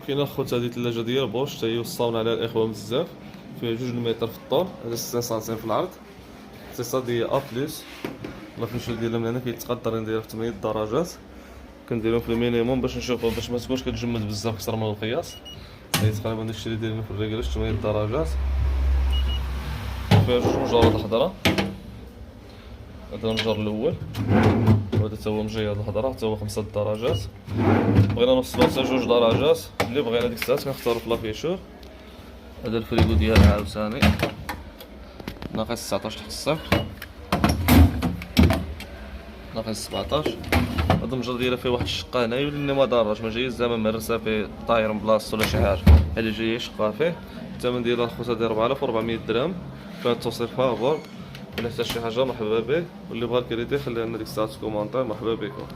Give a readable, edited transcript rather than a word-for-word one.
كاينه اخوت هذه الثلاجه ديال بوش حتى هي وصاونا عليها الاخوه بزاف، فيها 2 متر في الطول، هذا 60 سنتيم في العرض، اقتصاديه ا بلس. الافيشو ديالها من هنا كيتقدر نديرها في 8 درجات، كنديرهم في المينيموم باش نشوفوا باش ما تكونش كتجمد بزاف اكثر من القياس. هي تقريبا داكشي اللي دايرين في الريكلاج 8 درجات، فيها 2 مجارات الحضره. هذا المجر الاول وهذا تا هو مجيد الهضره حتى هو 5 درجات. بغينا نوصلو حتى 2 درجات، اللي بغينا ديك الساعات كنختارو في لافيشور. هذا الفريغو ديالها عاوتاني ناقص 19 تحت الصفر، ناقص 17. هاد المجر ديالها فيه واحد الشقه هنا يولي لنا ما دارج، ما جايش زعما مهرسه فيه طاير من بلاصتو ولا شي حاجه، هادي جايه شقه فيه. الثمن ديالها الخوت هادي 4400 درهم، فيها التوصيل فافور. الا حتى شي حاجه مرحبا به، واللي بغى الكريدي خلي لنا ديك الساعه في كومونتير. مرحبا بكم.